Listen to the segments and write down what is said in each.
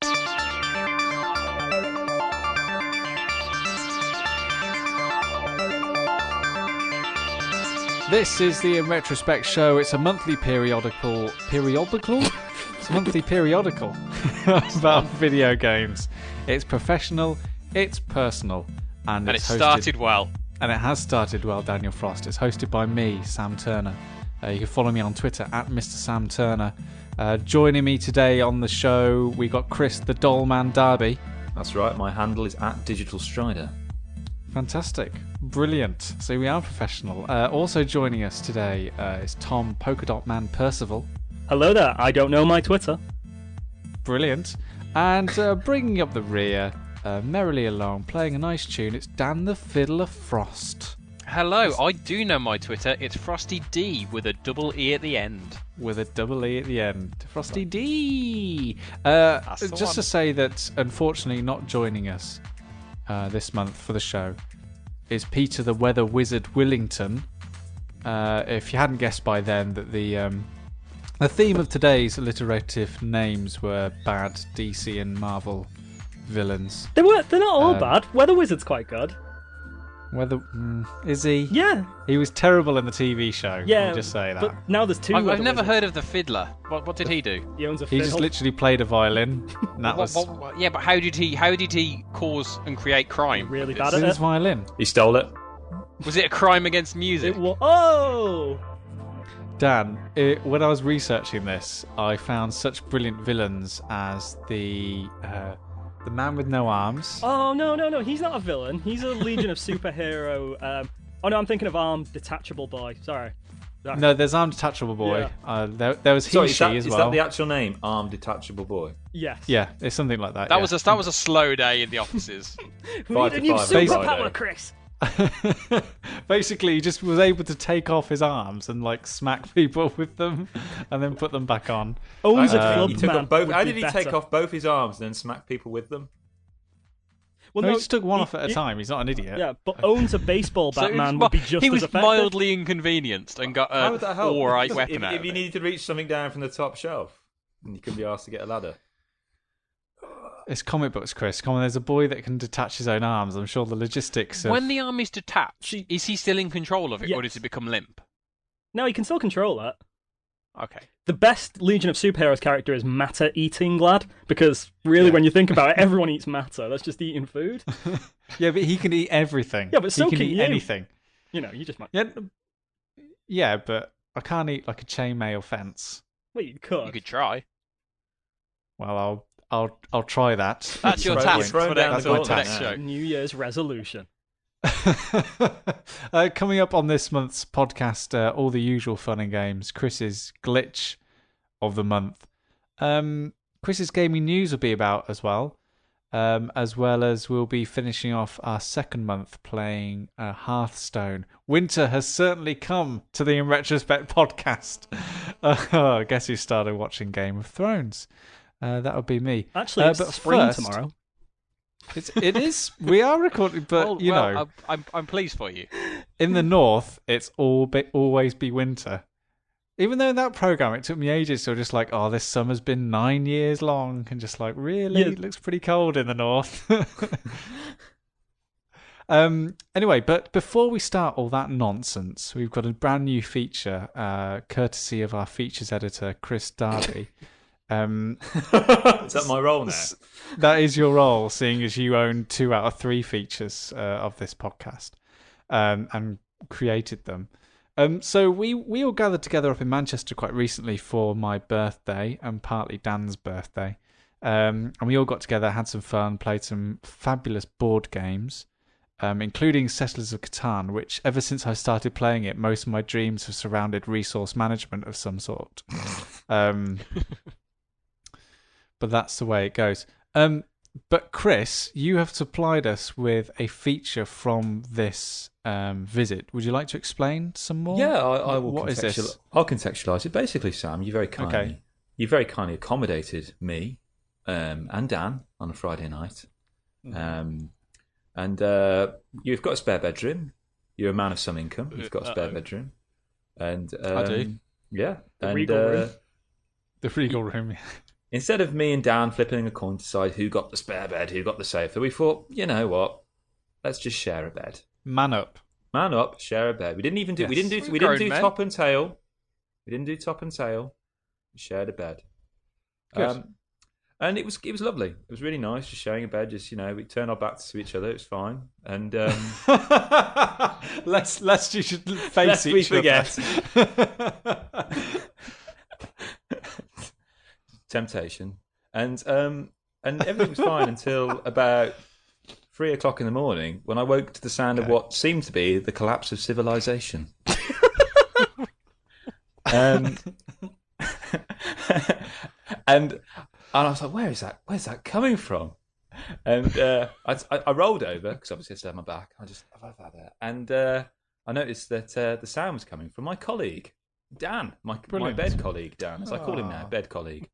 This is the InRetroSpect Show. It's a monthly periodical. Periodical? It's a monthly periodical about video games. It's professional, it's personal, and it started well. And it has started well, Daniel Frost. It's hosted by me, Sam Turner. You can follow me on Twitter at Mr. Sam Turner. Joining me today on the show, we got Chris the Dollman Darby. That's right, my handle is at Digital Strider. Fantastic. Brilliant. So we are professional. Also joining us today is Tom Polka Dot Man Percival. Hello there. I don't know my Twitter. Brilliant. And bringing up the rear, merrily along, playing a nice tune, it's Dan the Fiddler Frost. Hello, I do know my Twitter. It's Frosty D with a double E at the end. With a double E at the end. Frosty D! Just to say that, unfortunately, not joining us this month for the show is Peter the Weather Wizard Willington. If you hadn't guessed by then that the theme of today's alliterative names were bad DC and Marvel villains. They're not all bad. Weather Wizard's quite good. Is he? Yeah. He was terrible in the TV show. Yeah. Let me just say that. But now there's two. I've never heard of the Fiddler. What did he do? He owns a He fiddle. just literally played a violin. And that was Yeah, but how did he cause and create crime? Really bad with at his it. violin. He stole it. Was it a crime against music? Oh! Dan, when I was researching this, I found such brilliant villains as the man with no arms. Oh, no. He's not a villain. He's a Legion of Superhero. Oh, no, I'm thinking of Armed Detachable Boy. Sorry. No, there's Armed Detachable Boy. Yeah. There was Sorry, she as is well. that the actual name? Armed Detachable Boy? Yes. Yeah, it's something like that. That was a slow day in the offices. We need a new 5 to 5 superpower, Friday. Chris. Basically, he just was able to take off his arms and like smack people with them, and then put them back on. Owns a He club took man. off both. would How be did he better. take off both his arms and then smack people with them? Well, No, he just took one off at a time. He's not an idiot. Yeah, but owns a baseball So Batman would be just he as was effective. mildly inconvenienced and got How would that help? alright weapon out If of you it. needed to reach something down from the top shelf, and you couldn't be asked to get a ladder. It's comic books, Chris. Come on, there's a boy that can detach his own arms. I'm sure the logistics of... When the arm is detached, is he still in control of it, or Yes. does it become limp? No, he can still control that. Okay. The best Legion of Superheroes character is Matter Eating Lad, because really, when you think about it, everyone eats matter. That's just eating food. Yeah, but he can eat everything. Yeah, but so he can can eat you. anything. You know, you just might. Yeah, but I can't eat like a chainmail fence. Well, you could. You could try. Well, I'll try that. That's your Throw- task throw for down next, the for gauntlet next now. show. New Year's resolution. Coming up on this month's podcast, all the usual fun and games. Chris's glitch of the month. Chris's gaming news will be about as well as we'll be finishing off our second month playing Hearthstone. Winter has certainly come to the In Retrospect podcast. Guess who started watching Game of Thrones? That would be me. Actually, it's but spring first- tomorrow. It is. We are recording, but you know, I'm pleased for you. in the north, it's always be winter. Even though in that program, it took me ages to just like, oh, this summer's been 9 years long, and just like, really, Yeah. it looks pretty cold in the north. Anyway, but before we start all that nonsense, we've got a brand new feature, courtesy of our features editor, Chris Darby. Is that my role now? That is your role, seeing as you own 2 out of 3 features of this podcast and created them. So we all gathered together up in Manchester quite recently for my birthday and partly Dan's birthday. And we all got together, had some fun, played some fabulous board games, including Settlers of Catan, which ever since I started playing it, most of my dreams have surrounded resource management of some sort. But that's the way it goes. But Chris, you have supplied us with a feature from this visit. Would you like to explain some more? Yeah, I will. What is this? I'll contextualise it. Basically, Sam, you very kindly accommodated me and Dan on a Friday night, and you've got a spare bedroom. You're a man of some income. You've got a spare bedroom, and I do. Yeah, The and regal room. The Regal Room. instead of me and Dan flipping a coin to decide who got the spare bed, who got the sofa, we thought, you know what? Let's just share a bed. Man up. Man up, share a bed. We didn't even do. Yes. We didn't do Grown men. top and tail. We didn't do top and tail. We shared a bed. Good. And it was lovely. It was really nice, just sharing a bed. Just we turned our backs to each other. It was fine. And lest you should face lest we each forget. other. Temptation. And everything was fine until about 3 o'clock in the morning when I woke to the sound of what seemed to be the collapse of civilization. And I was like, where's that coming from? And I rolled over because obviously I still had my back. I had that, and I noticed that the sound was coming from my colleague Dan, my bed colleague Dan, as I call him now, bed colleague.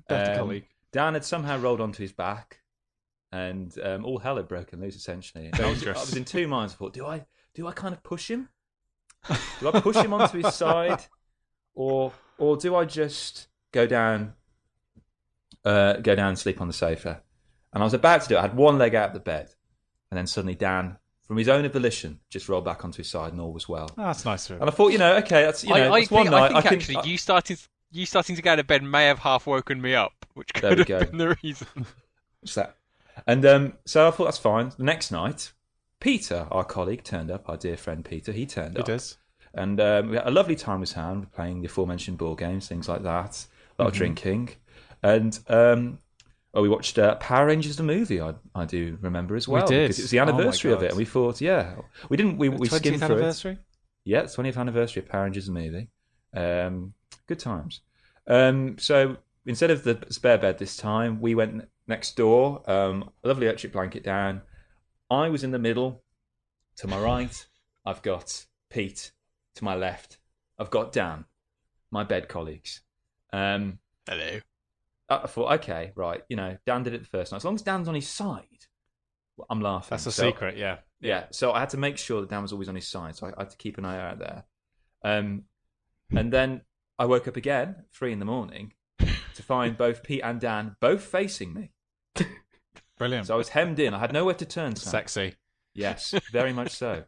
Colleague. Dan had somehow rolled onto his back, and all hell had broken loose. Essentially, I was in two minds. I thought, do I kind of push him? Do I push him onto his side, or do I just go down and sleep on the sofa? And I was about to do it. I had one leg out of the bed, and then suddenly Dan, from his own volition, just rolled back onto his side, and all was well. Oh, that's nice of him. And I thought, okay, that's that's one night. I think actually, you starting to go to bed may have half woken me up, which could have been the reason. What's that? And so I thought that's fine. The next night, Peter, our colleague, turned up. Our dear friend Peter, he turned up. He does. And we had a lovely time with Sam, playing the aforementioned board games, things like that. A lot of drinking. And we watched Power Rangers the movie, I do remember as well. We did. Because it was the anniversary of it. And we thought, we didn't. We skimmed through anniversary? it. Yeah, it's 20th anniversary of Power Rangers the movie. Good times. So instead of the spare bed this time, we went next door, a lovely electric blanket down. I was in the middle. To my right, I've got Pete. To my left, I've got Dan, my bed colleagues. Hello. I thought, okay, right, Dan did it the first night. As long as Dan's on his side, I'm laughing. That's a secret, yeah. Yeah, so I had to make sure that Dan was always on his side, so I had to keep an eye out there. And then I woke up again, 3 a.m, to find both Pete and Dan both facing me. Brilliant. So I was hemmed in. I had nowhere to turn. Sam. Sexy. Yes, very much so.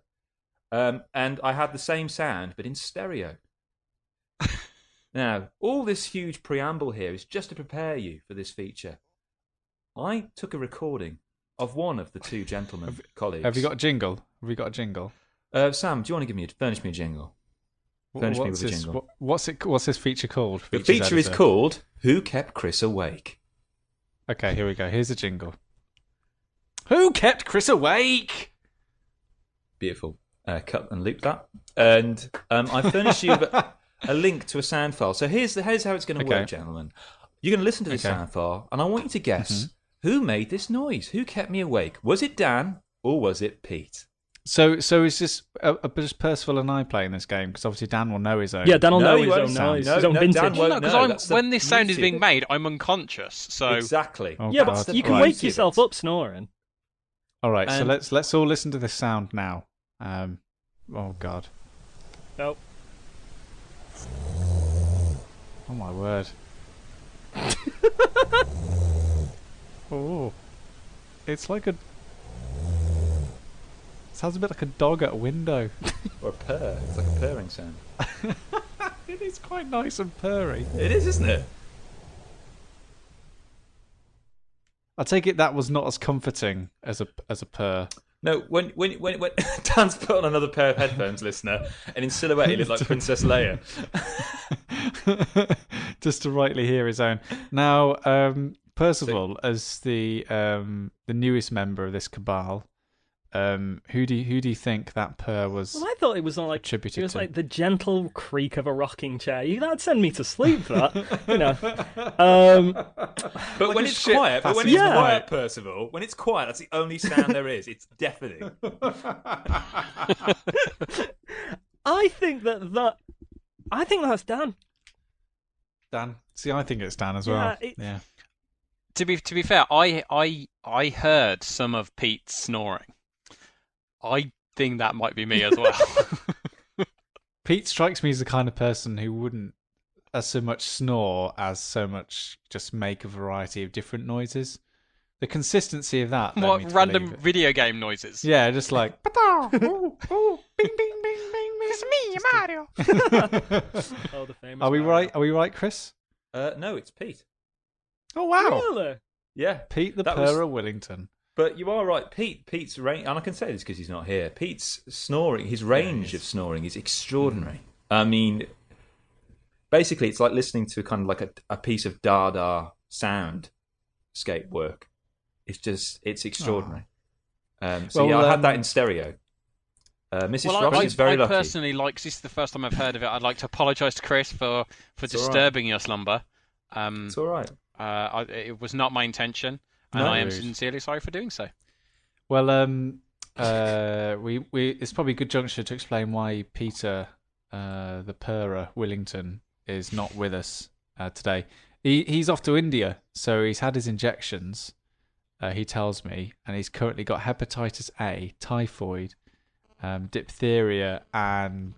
And I had the same sound, but in stereo. Now, all this huge preamble here is just to prepare you for this feature. I took a recording of one of the two gentlemen colleagues. Have you got a jingle? Sam, do you want to furnish me a jingle? Furnish me with a jingle. What's this feature called? The feature is called Who Kept Chris Awake? Okay, here we go. Here's a jingle. Who kept Chris awake? Beautiful. Cut and loop that. And I furnished you a link to a sound file. So here's how it's going to work, gentlemen. You're going to listen to this sound file, and I want you to guess who made this noise. Who kept me awake? Was it Dan or was it Pete? So is this just Percival and I playing this game? Because obviously Dan will know his own. Yeah, Dan will know his own noise. His own vintage. Because when this sound is being made, I'm unconscious. So exactly. Oh, yeah, God. but you can wake yourself up snoring. All right, so let's all listen to this sound now. Oh God. Nope. Oh my word. Oh, it's like sounds a bit like a dog at a window. Or a purr. It's like a purring sound. It is quite nice and purry. It is, isn't it? I take it that was not as comforting as a purr. No, when Dan's put on another pair of headphones, listener, and in silhouette he looked like Princess Leia. Just to rightly hear his own. Now, Percival, as the newest member of this cabal, who do you think that purr was? Well, I thought it was like attributed it was to? like the gentle creak of a rocking chair. That'd send me to sleep. That But when it's quiet, quiet, Percival, when it's quiet, that's the only sound there is. It's deafening. I think that's Dan. Dan. See, I think it's Dan as well. Yeah. To be fair, I heard some of Pete snoring. I think that might be me as well. Pete strikes me as the kind of person who wouldn't so much snore as so much just make a variety of different noises. The consistency of that. What random video game noises? Yeah, just like. Ooh, ooh, bing, bing, bing, bing, bing. It's me, Mario. Oh, the famous. Are we Mario. right? Are we right, Chris? No, it's Pete. Oh wow, Really? Yeah, Pete the That Purr was- of Willington. but you are right. Pete's range, and I can say this because he's not here. Pete's snoring, his range of snoring is extraordinary. I mean, basically, it's like listening to kind of like a piece of Dada soundscape work. It's extraordinary. So Well, yeah, I had that in stereo. Mrs. Frost is very I lucky. personally like. This is the first time I've heard of it. I'd like to apologise to Chris for disturbing your slumber. It's all right. It was not my intention, and No I am worries. sincerely sorry for doing so. Well, we it's probably a good juncture to explain why Peter, the Purr Willington, is not with us today. He's off to India, so he's had his injections. He tells me, and he's currently got hepatitis A, typhoid, diphtheria, and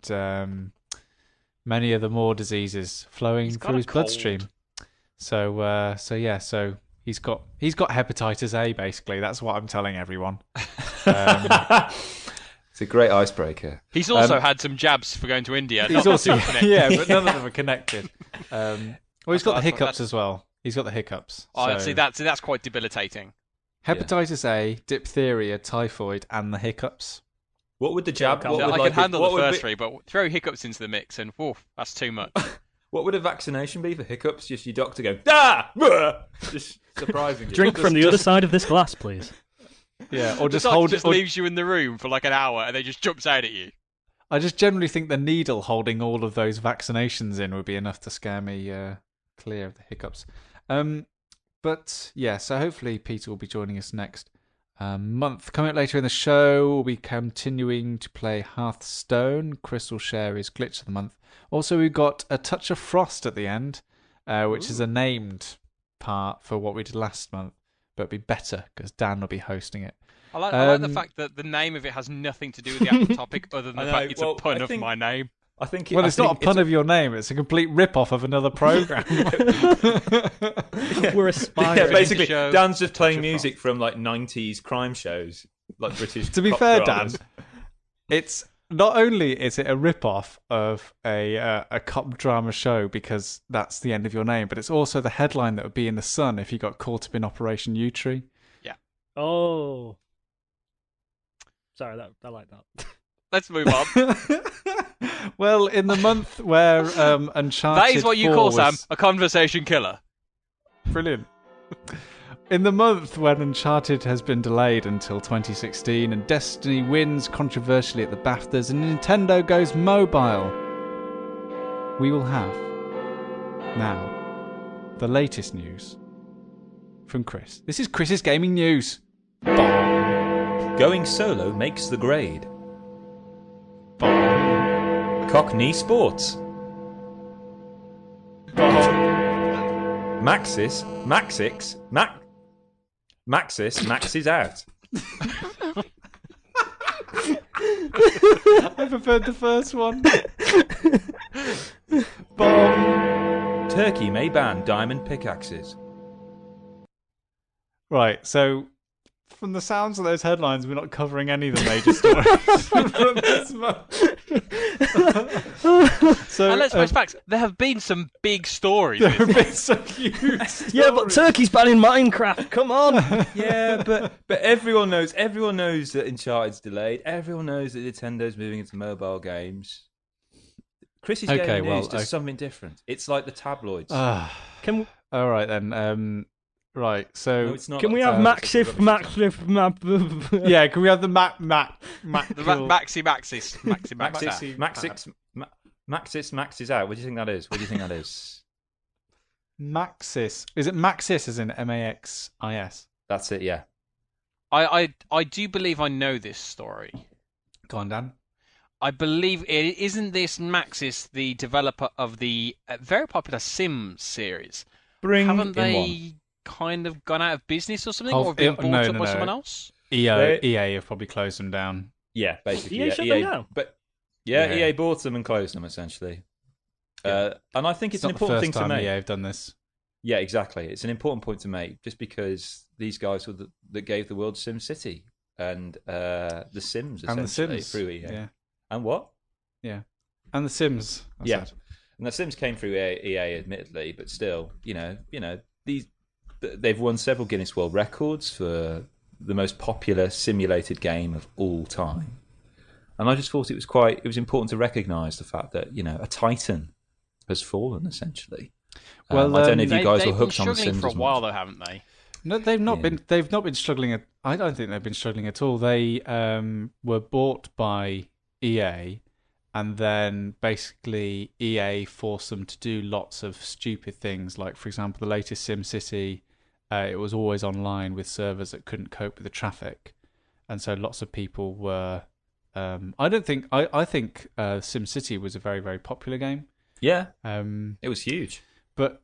many other more diseases flowing got through a his bloodstream. So he's got hepatitis A. Basically, that's what I'm telling everyone. It's a great icebreaker. He's also had some jabs for going to India. He's also but none of them are connected. Well, he's got the That's- hiccups as well. He's got the hiccups. Oh, so- see, that's quite debilitating. hepatitis A, diphtheria, typhoid, and the hiccups. What would the jab? I What I would, can like, handle what the would first be- three, but throw hiccups into the mix, and woof, that's too much. What would a vaccination be for hiccups? Just your doctor go, ah! Bruh! Just surprising you. Drink from the other side of this glass, please. Yeah, or The just doctor hold just it. leaves you in the room for like an hour, and then just jumps out at you. I just generally think the needle holding all of those vaccinations in would be enough to scare me clear of the hiccups. But yeah, so hopefully Peter will be joining us next month. Coming up later in the show, we'll be continuing to play Hearthstone. Chris will share his glitch of the month. Also, we've got a touch of frost at the end, which is a named part for what we did last month, but it'll be better because Dan will be hosting it. I like the fact that the name of it has nothing to do with the actual topic, other than I the know, fact it's well, a pun I of think- my name. I think. Well, it's not a pun of your name; it's a complete rip-off of another program. We're aspiring. Yeah, basically, show Dan's just playing Touch of music from like '90s crime shows, like British. To be cop fair, Dan, dramas. it's not only is it a rip-off of a cop drama show because that's the end of your name, but it's also the headline that would be in the Sun if you got caught up in Operation U-Tree. Oh. Sorry, I like that. Let's move on. Well, in the month where Uncharted That is what you 4 call, was... Sam, a conversation killer. Brilliant. In the month when Uncharted has been delayed until 2016 and Destiny wins controversially at the BAFTAs and Nintendo goes mobile, we will have now the latest news from Chris. This is Chris's gaming news. Going solo makes the grade. Cockney Sports. Maxis out. I preferred the first one. Turkey may ban diamond pickaxes. Right, so from the sounds of those headlines, we're not covering any of the major stories from this month. So, And let's face facts, there have been some big stories. there have been some huge Yeah, but Turkey's banning Minecraft. Come on. Yeah, but everyone knows that Uncharted's delayed. Everyone knows that Nintendo's moving into mobile games. Chris's Okay, gaming well, news does something different. It's like the tabloids. Can all right then. Right, so No, it's not can we like have tabloids, it's Maxis map? yeah, can we have the Mac? Maxis. Maxis out. What do you think that is? What do you think that is? Maxis. Is it Maxis as in Maxis? That's it, yeah. I do believe I know this story. Go on, Dan. I believe isn't this Maxis the developer of the very popular Sims series? Haven't they kind of gone out of business or something, or have been bought up by someone else? EA have probably closed them down. Yeah, basically. EA yeah, shut them down? But yeah, Yeah. EA bought them and closed them essentially. And I think it's an not the important first thing to time make. EA have done this. Yeah, exactly. It's an important point to make, just because these guys were that gave the world SimCity and The Sims, essentially, And The Sims through EA. Yeah. And what? Yeah. And The Sims. Said. And The Sims came through EA, admittedly, but still, they've won several Guinness World Records for the most popular simulated game of all time. And I just thought it was important to recognise the fact that, a titan has fallen, essentially. Well, I don't know if you guys were hooked on The Sims. They've been struggling for a while, though, haven't they? No, they've not been. They've not been struggling. I don't think they've been struggling at all. They were bought by EA, and then basically EA forced them to do lots of stupid things. Like, for example, the latest SimCity, it was always online with servers that couldn't cope with the traffic, and so lots of people were. I think SimCity was a very, very popular game. Yeah, it was huge. But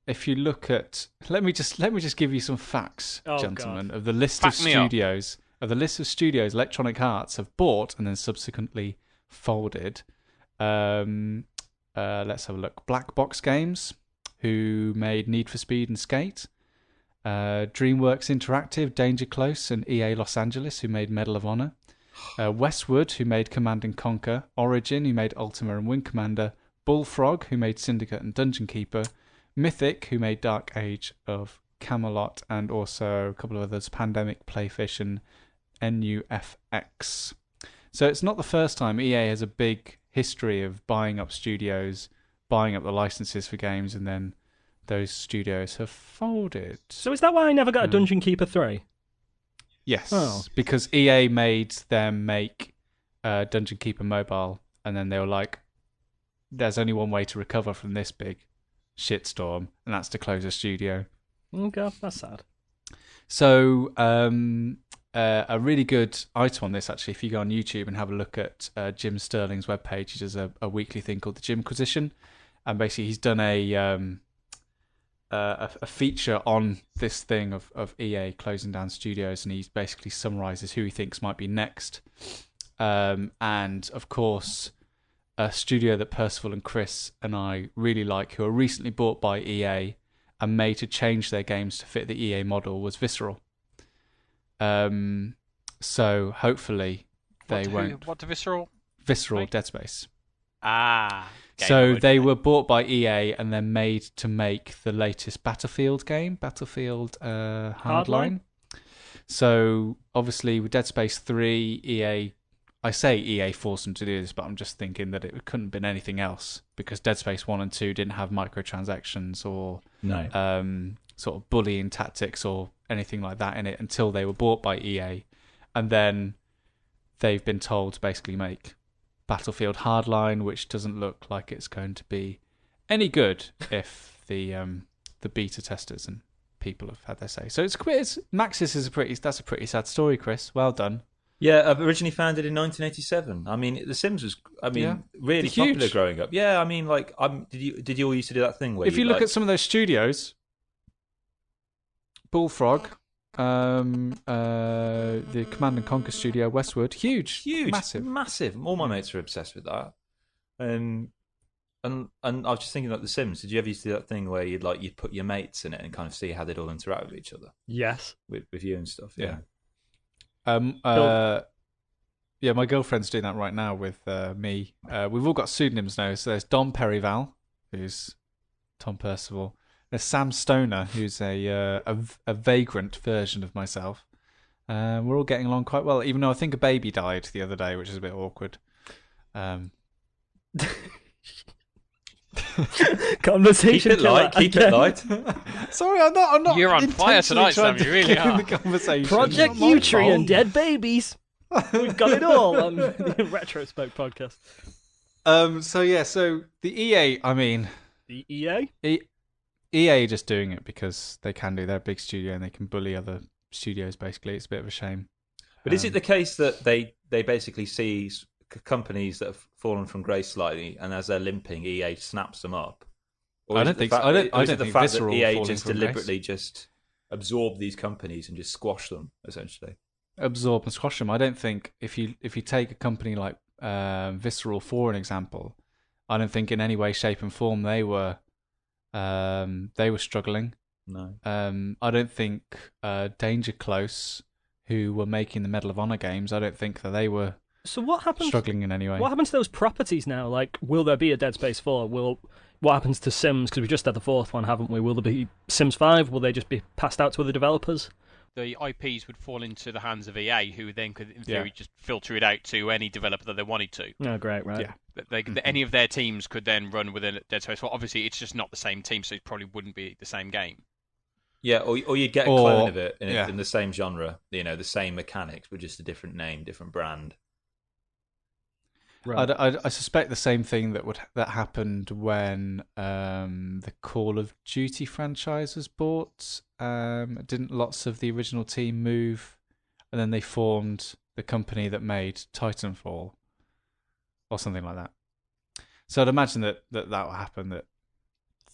if you look at, let me just give you some facts, gentlemen, of the list of studios Electronic Arts have bought and then subsequently folded. Let's have a look. Black Box Games, who made Need for Speed and Skate. DreamWorks Interactive, Danger Close, and EA Los Angeles, who made Medal of Honor. Westwood, who made Command & Conquer. Origin, who made Ultima and Wing Commander. Bullfrog, who made Syndicate and Dungeon Keeper. Mythic, who made Dark Age of Camelot, and also a couple of others, Pandemic, Playfish, and NUFX. So it's not the first time. EA has a big history of buying up studios, buying up the licenses for games, and then those studios have folded. So is that why I never got a Dungeon Keeper 3? Yes, because EA made them make Dungeon Keeper Mobile, and then they were like, there's only one way to recover from this big shitstorm, and that's to close a studio. Oh god, that's sad. So a really good item on this, actually, if you go on YouTube and have a look at Jim Sterling's webpage, he does a weekly thing called the Jimquisition, and basically he's done a feature on this thing of EA closing down studios, and he basically summarises who he thinks might be next. And of course, a studio that Percival and Chris and I really like, who are recently bought by EA and made to change their games to fit the EA model, was Visceral. So hopefully they won't. What Visceral? Visceral, Dead Space. So they were bought by EA and then made to make the latest Battlefield game, Battlefield Hardline. So obviously with Dead Space 3, EA, I say EA forced them to do this, but I'm just thinking that it couldn't have been anything else, because Dead Space 1 and 2 didn't have microtransactions or sort of bullying tactics or anything like that in it until they were bought by EA. And then they've been told to basically make Battlefield Hardline, which doesn't look like it's going to be any good if the beta testers and people have had their say. So Maxis is a pretty sad story, Chris. Well done. Yeah, originally founded in 1987. I mean, The Sims was, really popular growing up. Yeah, I mean, like, did you all used to do that thing where if you look at some of those studios, Bullfrog, the Command & Conquer studio, Westwood, huge, massive. All my mates are obsessed with that. And I was just thinking, like, The Sims. Did you ever used to do that thing where you'd put your mates in it and kind of see how they'd all interact with each other? Yes, with you and stuff. Yeah. Yeah, my girlfriend's doing that right now with me. We've all got pseudonyms now. So there's Dom Perryval, who's Tom Percival. There's Sam Stoner, who's a vagrant version of myself. We're all getting along quite well, even though I think a baby died the other day, which is a bit awkward. Conversation. Keep it light. Sorry, I'm not. You're on fire tonight, Sam. You really are. The conversation. Project Nutri and dead babies. We've got it all on the InRetroSpect podcast. So the EA, the EA, EA just doing it because they can do. They're a big studio and they can bully other studios. Basically, it's a bit of a shame. But is it the case that they basically see companies that have fallen from grace slightly, and as they're limping, EA snaps them up? Or I don't think so. I don't think the fact Visceral that EA just from deliberately grace. just absorb these companies and just squash them, essentially? Absorb and squash them. I don't think if you take a company like Visceral for an example, I don't think in any way, shape, and form they were struggling. No. I don't think Danger Close, who were making the Medal of Honor games, I don't think that they were struggling in any way. What happens to those properties now? Like, will there be a Dead Space 4? What happens to Sims? Because we just had the 4th one, haven't we? Will there be Sims 5? Will they just be passed out to other developers? The IPs would fall into the hands of EA, who then could, in theory, just filter it out to any developer that they wanted to. Oh, great, right. Yeah. Any of their teams could then run within Dead Space 4. Obviously, it's just not the same team, so it probably wouldn't be the same game. Yeah, or you'd get a clone of it in the same genre, the same mechanics, but just a different name, different brand. Right. I suspect the same thing that happened when the Call of Duty franchise was bought. Didn't lots of the original team move, and then they formed the company that made Titanfall, or something like that. So I'd imagine that will happen. That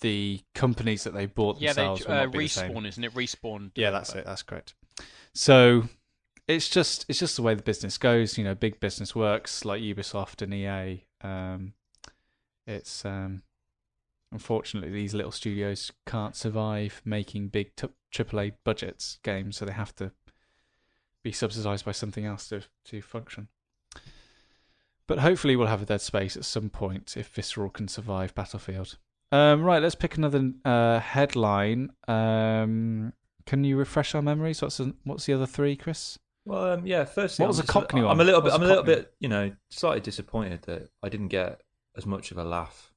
the companies that they bought themselves will not be the same. Respawn, isn't it? Respawn. Yeah, that's it. That's correct. So it's just the way the business goes. Big business works like Ubisoft and EA. It's unfortunately these little studios can't survive making big AAA budgets games, so they have to be subsidized by something else to function. But hopefully we'll have a Dead Space at some point if Visceral can survive Battlefield. Right, let's pick another headline. Can you refresh our memories? What's the other three, Chris? Well, firstly, what was a Cockney one? I'm a little bit, slightly disappointed that I didn't get as much of a laugh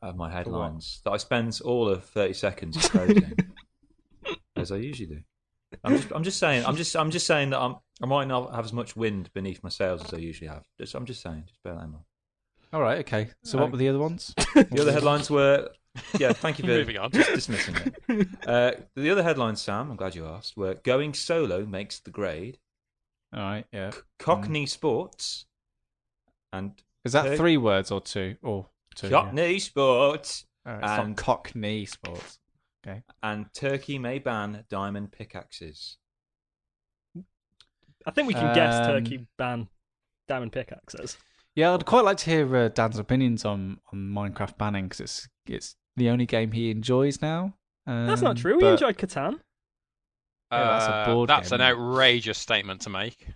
out of my headlines. That I spend all of 30 seconds closing, as I usually do. I'm just saying that I might not have as much wind beneath my sails as I usually have. I'm just saying, just bear that in mind. All right, okay. So what were the other ones? The other headlines were, thank you for just dismissing it. The other headlines, Sam, I'm glad you asked, were Going Solo Makes the Grade. All right, yeah. Cockney Sports. And is that 3 words or 2? Or 2? Cockney Sports. Right, it's not Cockney Sports. Okay. And Turkey may ban diamond pickaxes. I think we can guess Turkey ban diamond pickaxes. Yeah, I'd quite like to hear Dan's opinions on Minecraft banning, because it's the only game he enjoys now. That's not true. We enjoyed Catan. Yeah, that's a board That's game, an outrageous statement to make.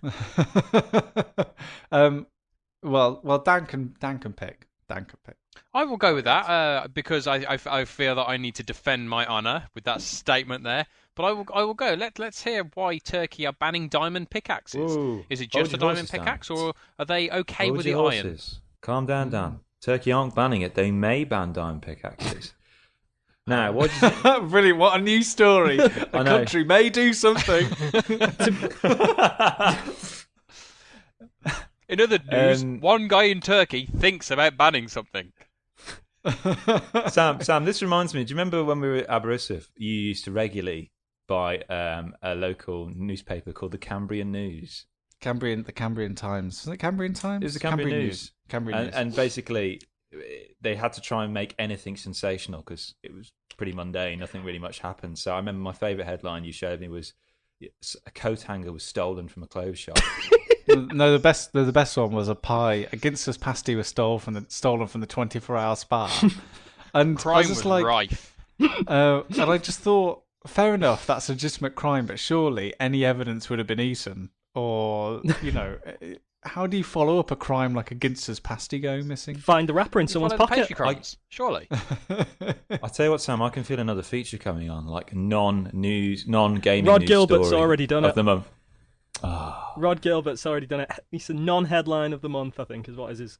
Well, Dan can pick. I will go with that because I feel that I need to defend my honour with that statement there. But I will go. Let's hear why Turkey are banning diamond pickaxes. Ooh, is it just a diamond pickaxe, or are they okay with the iron? Calm down, Dan. Turkey aren't banning it. They may ban diamond pickaxes. Now, what did you... Brilliant, what a new story. A country may do something. In other news, one guy in Turkey thinks about banning something. Sam, this reminds me, do you remember when we were at Aberystwyth, you used to regularly buy a local newspaper called the Cambrian News? The Cambrian Times. Was it Cambrian Times? It was the Cambrian News. Cambrian News. And basically, they had to try and make anything sensational because it was pretty mundane. Nothing really much happened. So I remember my favourite headline you showed me was a coat hanger was stolen from a clothes shop. No, the best one was a pie. A Ginster's pasty was stolen from the 24-hour spa. And crime was rife. And I just thought, fair enough, that's a legitimate crime, but surely any evidence would have been eaten. Or, how do you follow up a crime like a Ginster's pasty going missing? Find the wrapper in someone's pocket. Surely. I'll tell you what, Sam, I can feel another feature coming on, like non-news, non-gaming Rod news Gilbert's story already done of it. the month. Rod Gilbert's already done it. He's a non-headline of the month, I think, is what is his.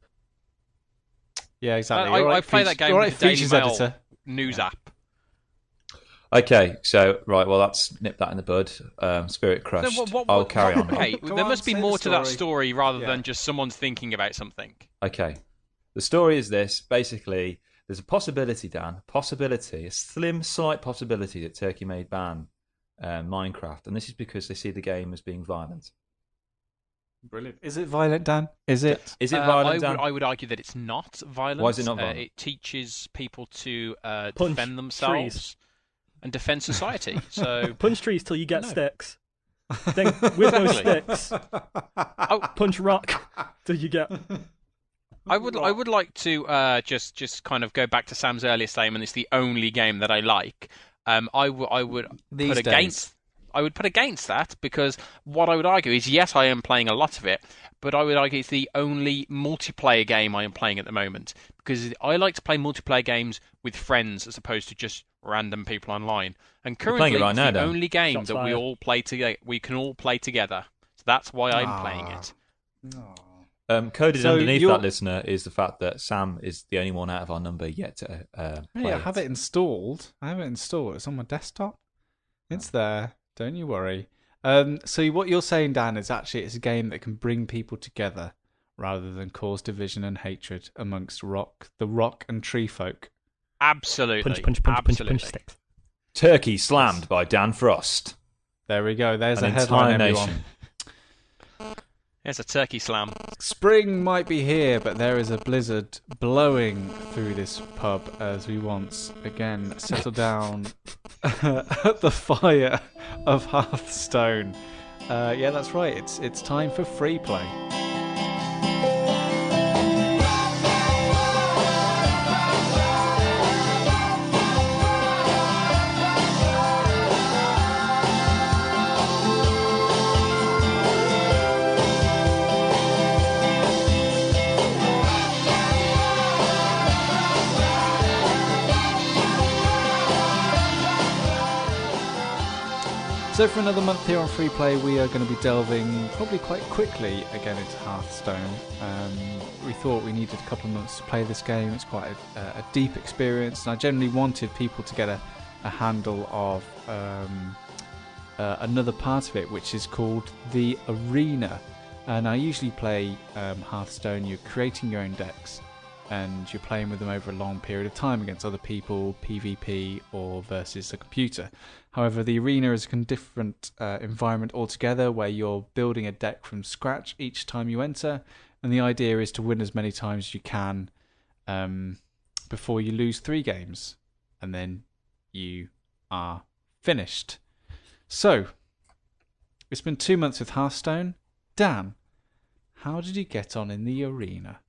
Yeah, exactly. I play that game with the Daily Mail news app. Okay, so right, well, let's nip that in the bud. Spirit crushed. So I'll carry on. Okay, there must be more to that story rather than just someone's thinking about something. Okay, the story is this. Basically, there's a possibility, Dan, a slim, slight possibility that Turkey may ban Minecraft, and this is because they see the game as being violent. Brilliant. Is it violent, Dan? Is it? Is it violent, Dan? I would argue that it's not violent. Why is it not violent? It teaches people to defend themselves trees. And defend society. So punch trees till you get sticks. Then with those sticks, punch rock till you get I would like to just kind of go back to Sam's earlier statement. It's the only game that I like. I would These put days. against. I would put against that because what I would argue is, yes, I am playing a lot of it, but I would argue it's the only multiplayer game I am playing at the moment, because I like to play multiplayer games with friends as opposed to just random people online. And currently, right it's now, the Dan. only game Shots that fired. we can all play together. So that's why I'm playing it. Coded So underneath you're- that, listener, is the fact that Sam is the only one out of our number yet to play Hey, I have it installed. It's on my desktop. It's there. Don't you worry. So what you're saying, Dan, is actually it's a game that can bring people together rather than cause division and hatred amongst the rock and tree folk. Absolutely. Punch sticks. Turkey slammed by Dan Frost. There we go. There's An a headline, entire everyone. nation. There's a turkey slam. Spring might be here, but there is a blizzard blowing through this pub as we once again settle down at the fire of Hearthstone. Yeah, that's right. It's time for free play. So for another month here on Free Play, we are going to be delving probably quite quickly again into Hearthstone. We thought we needed a couple of months to play this game. It's quite a deep experience, and I generally wanted people to get a handle of another part of it, which is called the Arena. And I usually play Hearthstone. You're creating your own decks, and you're playing with them over a long period of time against other people, PvP or versus a computer. However, the Arena is a different environment altogether, where you're building a deck from scratch each time you enter, and the idea is to win as many times as you can before you lose 3 games, and then you are finished. So, it's been 2 months with Hearthstone. Dan, how did you get on in the Arena?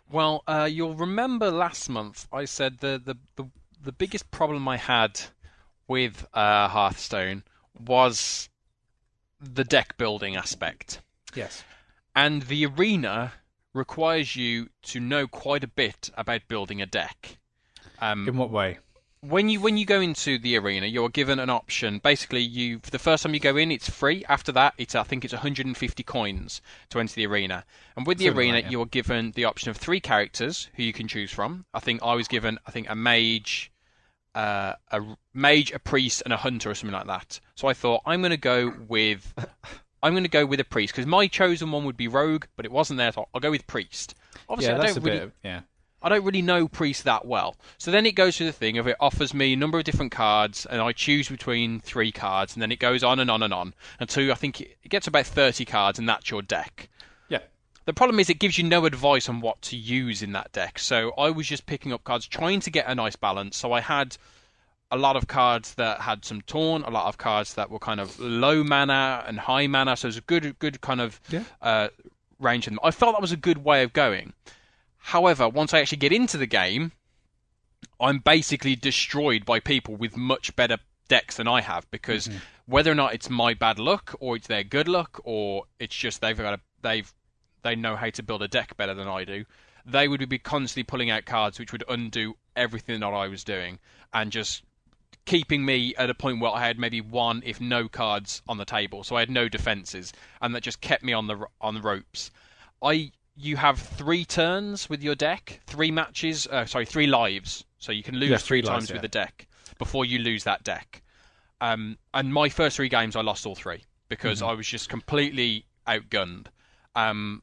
Well, you'll remember last month I said the biggest problem I had with Hearthstone was the deck building aspect. Yes. And the Arena requires you to know quite a bit about building a deck. In what way? When you go into the Arena, you're given an option. Basically, for the first time you go in, it's free. After that, I think it's 150 coins to enter the Arena. And with the Arena, you're given the option of 3 characters who you can choose from. I think I was given a mage, a priest, and a hunter, or something like that. So I thought I'm going to go with a priest, because my chosen one would be rogue, but it wasn't there. So I'll go with priest. Obviously, I don't really know priest that well. So then it goes through the thing of it offers me a number of different cards, and I choose between 3 cards, and then it goes on and on and on until I think it gets about 30 cards, and that's your deck. Yeah. The problem is it gives you no advice on what to use in that deck. So I was just picking up cards, trying to get a nice balance. So I had a lot of cards that had some taunt, a lot of cards that were kind of low mana and high mana. So it was a good kind of range of them. I felt that was a good way of going. However, once I actually get into the game, I'm basically destroyed by people with much better decks than I have, because whether or not it's my bad luck or it's their good luck, or it's just they know how to build a deck better than I do, they would be constantly pulling out cards which would undo everything that I was doing, and just keeping me at a point where I had maybe 1, if no cards on the table, so I had no defenses, and that just kept me on the ropes. You have 3 turns with your deck, 3 lives. So you can lose 3 times with the deck before you lose that deck. And my first 3 games, I lost all 3 because I was just completely outgunned. And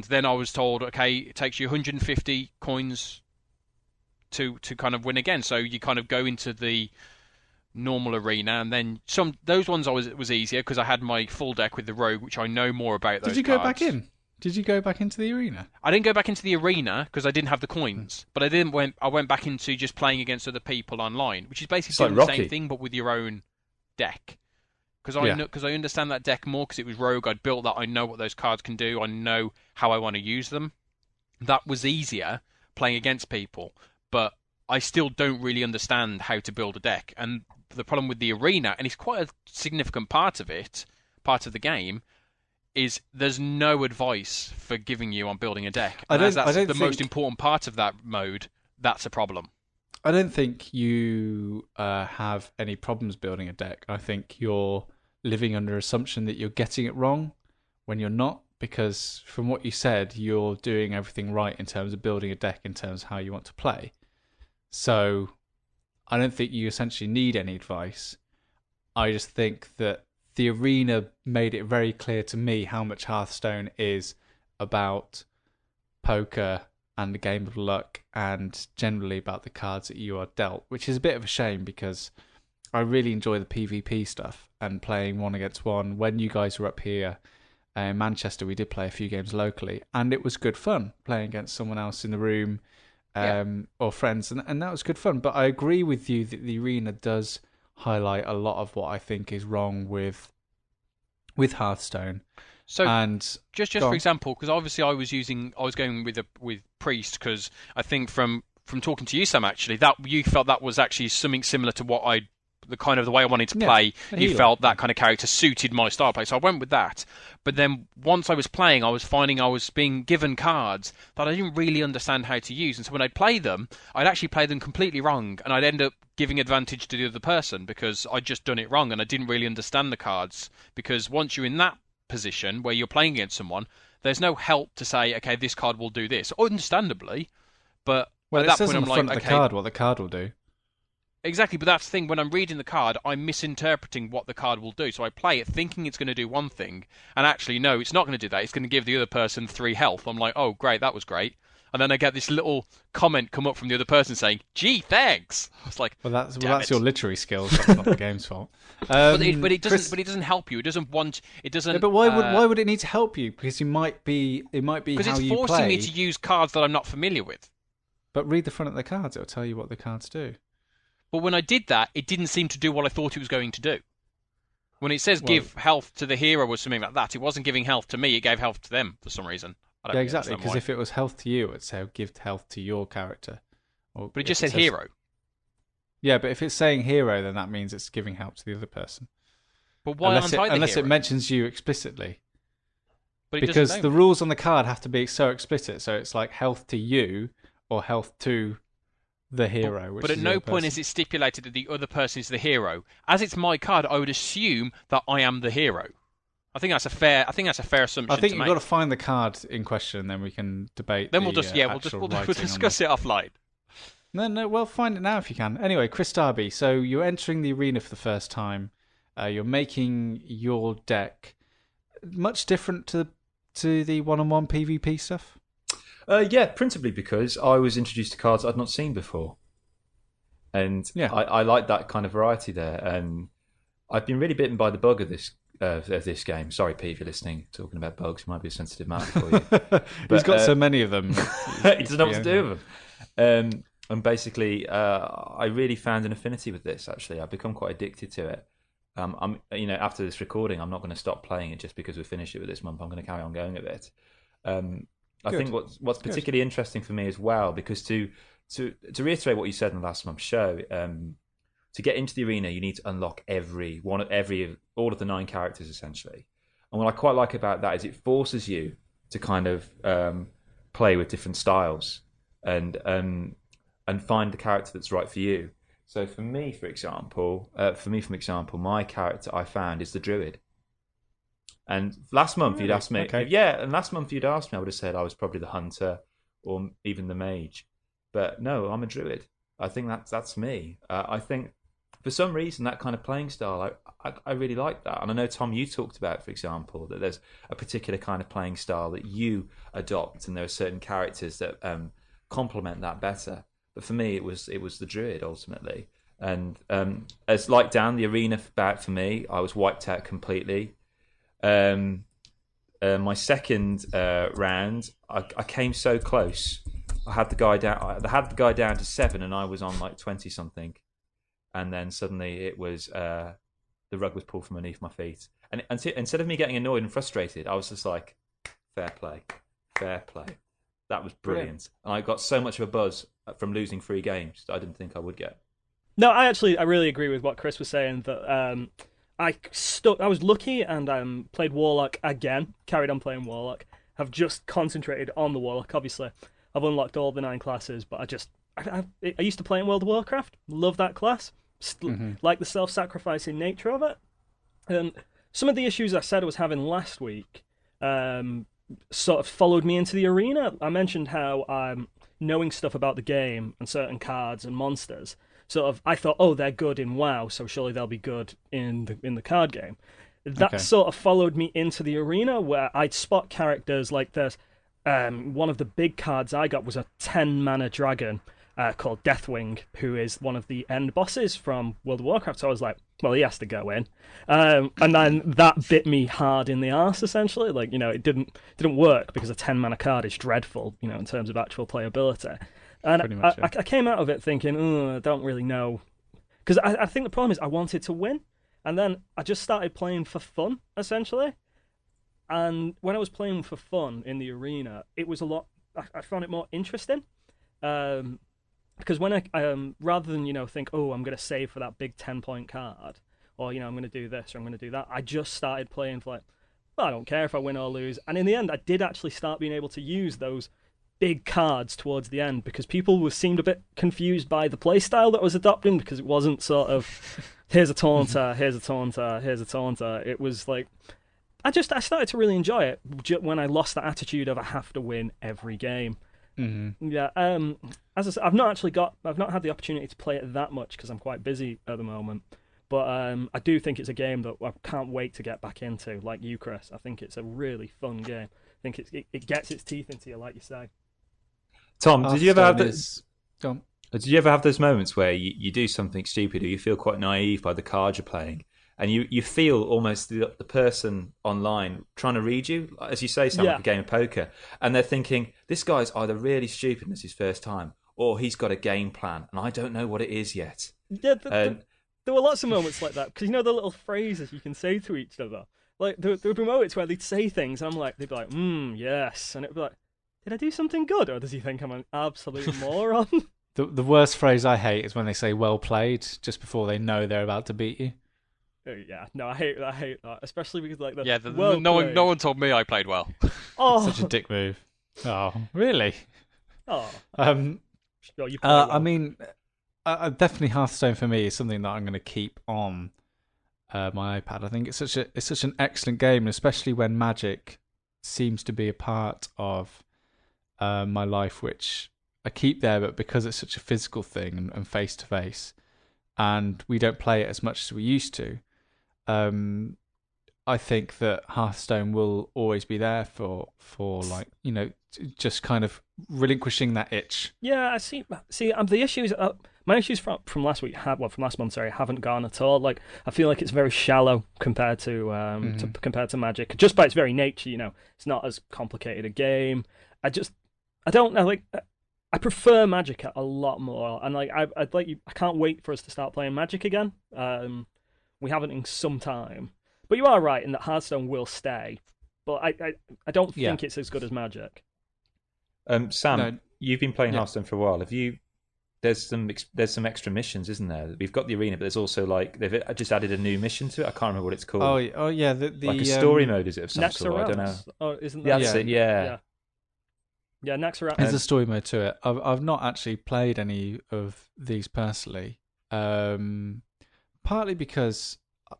then I was told, okay, it takes you 150 coins to kind of win again. So you kind of go into the normal Arena, and then those ones was easier because I had my full deck with the rogue, which I know more about. Those Did you go back in? Did you go back into the Arena? I didn't go back into the Arena because I didn't have the coins, but I went back into just playing against other people online, which is basically doing the same thing but with your own deck. Because I understand that deck more because it was rogue. I'd built that. I know what those cards can do. I know how I want to use them. that was easier playing against people, but I still don't really understand how to build a deck. And the problem with the arena, and it's quite a significant part of it, part of the game, is there's no advice for giving you on building a deck. And that's the most important part of that mode. That's a problem. I don't think you have any problems building a deck. I think you're living under assumption that you're getting it wrong when you're not, because from what you said, you're doing everything right in terms of building a deck, in terms of how you want to play. So I don't think you essentially need any advice. I just think that the arena made it very clear to me how much Hearthstone is about poker and the game of luck, and generally about the cards that you are dealt, which is a bit of a shame because I really enjoy the PvP stuff and playing 1-against-1. When you guys were up here in Manchester, we did play a few games locally, and it was good fun playing against someone else in the room or friends, and that was good fun. But I agree with you that the arena does highlight a lot of what I think is wrong with Hearthstone. So, and just for example, because obviously I was going with Priest, because I think from talking to you, Sam, actually, that you felt that was actually something similar to what the way I wanted to play. You felt that kind of character suited my style of play, so I went with that. But then once I was playing, I was finding I was being given cards that I didn't really understand how to use, and so when I'd play them, I'd actually play them completely wrong, and I'd end up giving advantage to the other person because I'd just done it wrong and I didn't really understand the cards. Because once you're in that position where you're playing against someone, there's no help to say, okay, this card will do this, understandably. But at that point, I'm like, okay, card what the card will do. Exactly, but that's the thing. When I'm reading the card, I'm misinterpreting what the card will do. So I play it thinking it's going to do one thing, and actually, no, it's not going to do that. It's going to give the other person 3 health. I'm like, oh, great, that was great. And then I get this little comment come up from the other person saying, "Gee, thanks." I was like, that's your literary skills. That's not the game's fault. But it doesn't help you. It doesn't want. It doesn't. Yeah, but why would it need to help you? Because it might be how you play. Because it's forcing me to use cards that I'm not familiar with. But read the front of the cards. It'll tell you what the cards do. But when I did that, it didn't seem to do what I thought it was going to do. When it says give health to the hero or something like that, it wasn't giving health to me. It gave health to them for some reason. Yeah, exactly. Because if it was health to you, it'd say give health to your character. But it just said hero. Yeah, but if it's saying hero, then that means it's giving help to the other person. But why unless it mentions you explicitly. But because the rules on the card have to be so explicit. So it's like health to you or health to the hero. But at no point is it stipulated that the other person is the hero. As it's my card, I would assume that I am the hero. I think that's a fair assumption. I think you've got to find the card in question, and then we can debate. Then we'll discuss it offline. No. Well, find it now if you can. Anyway, Chris Darby. So you're entering the arena for the first time. You're making your deck much different to the one-on-one PvP stuff. Yeah, principally because I was introduced to cards I'd not seen before, and I like that kind of variety there. And I've been really bitten by the bug of this game. Sorry, Pete, if you're listening. Talking about bugs, it might be a sensitive matter for you. But, he's got so many of them. He doesn't know what to do with them. And basically, I really found an affinity with this. Actually, I've become quite addicted to it. After this recording, I'm not going to stop playing it just because we finished it with this month. I'm going to carry on going with it. I think what's particularly interesting for me as well, because to reiterate what you said in the last month's show, to get into the arena, you need to unlock all of the 9 characters essentially. And what I quite like about that is it forces you to kind of play with different styles and find the character that's right for you. So for me, for example, my character I found is the druid. And last month you'd asked me, I would have said I was probably the hunter or even the mage. But no, I'm a druid. I think that's me. I think for some reason that kind of playing style, I really like that. And I know, Tom, you talked about, for example, that there's a particular kind of playing style that you adopt, and there are certain characters that complement that better. But for me, it was the druid ultimately. And as like Dan, the arena bout for me, I was wiped out completely. My second round, I came so close. I had the guy down to 7, and I was on like 20 something. And then suddenly it was the rug was pulled from underneath my feet. And instead of me getting annoyed and frustrated, I was just like, fair play. That was brilliant. And I got so much of a buzz from losing 3 games that I didn't think I would get. No, I really agree with what Chris was saying. That I was lucky and played Warlock again. Carried on playing Warlock. Have just concentrated on the Warlock. Obviously, I've unlocked all the 9 classes, but I used to play in World of Warcraft. Love that class. Like the self-sacrificing nature of it. Some of the issues I said I was having last week sort of followed me into the arena. I mentioned how knowing stuff about the game and certain cards and monsters. Sort of, I thought, oh, they're good in WoW, so surely they'll be good in the card game. That sort of followed me into the arena, where I'd spot characters like this. One of the big cards I got was a 10-mana dragon called Deathwing, who is one of the end bosses from World of Warcraft. So I was like, well, he has to go in. And then that bit me hard in the arse, essentially. Like, it didn't work because a 10-mana card is dreadful, in terms of actual playability. And I came out of it thinking, I don't really know. Because I think the problem is I wanted to win. And then I just started playing for fun, essentially. And when I was playing for fun in the arena, it was I found it more interesting. Because when I, rather than, think, oh, I'm going to save for that big 10-point card, or, I'm going to do this or I'm going to do that, I just started playing for well, I don't care if I win or lose. And in the end, I did actually start being able to use those big cards towards the end, because people seemed a bit confused by the playstyle that I was adopting, because it wasn't sort of, here's a taunter, here's a taunter, here's a taunter. It was like, I started to really enjoy it when I lost that attitude of I have to win every game. Mm-hmm. Yeah. As I said, I've not had the opportunity to play it that much because I'm quite busy at the moment. But I do think it's a game that I can't wait to get back into. Like you, Chris, I think it's a really fun game. I think it gets its teeth into you, like you say. Tom, did you ever have those moments where you do something stupid, or you feel quite naive by the cards you're playing, and you feel almost the person online trying to read you, as you say, like a game of poker, and they're thinking, this guy's either really stupid and it's his first time, or he's got a game plan, and I don't know what it is yet. Yeah, there were lots of moments like that, because the little phrases you can say to each other. Like, there would be moments where they'd say things, and they'd be like, yes, and it'd be like, did I do something good, or does he think I'm an absolute moron? The worst phrase I hate is when they say "well played" just before they know they're about to beat you. Yeah, no, I hate that, especially because no one told me I played well. Oh, such a dick move. Oh, really? Oh, I mean, definitely Hearthstone for me is something that I'm going to keep on my iPad. I think it's such an excellent game, especially when Magic seems to be a part of my life, which I keep there, but because it's such a physical thing and face to face, and we don't play it as much as we used to, I think that Hearthstone will always be there for just kind of relinquishing that itch. Yeah, I see. The issues. My issues from last week from last month, haven't gone at all. Like, I feel like it's very shallow compared to compared to Magic, just by its very nature. It's not as complicated a game. I don't know. Like, I prefer Magic a lot more, and I can't wait for us to start playing Magic again. We haven't in some time, but you are right in that Hearthstone will stay. But I don't think it's as good as Magic. Sam, you've been playing Hearthstone for a while. Have you? There's some extra missions, isn't there? We've got the arena, but there's also they've just added a new mission to it. I can't remember what it's called. Oh yeah, the like a story mode, is it, of some sort? I don't know. Oh, isn't that? That's it. Yeah. Yeah, Naxxramas. There's a story mode to it. I've not actually played any of these personally, partly because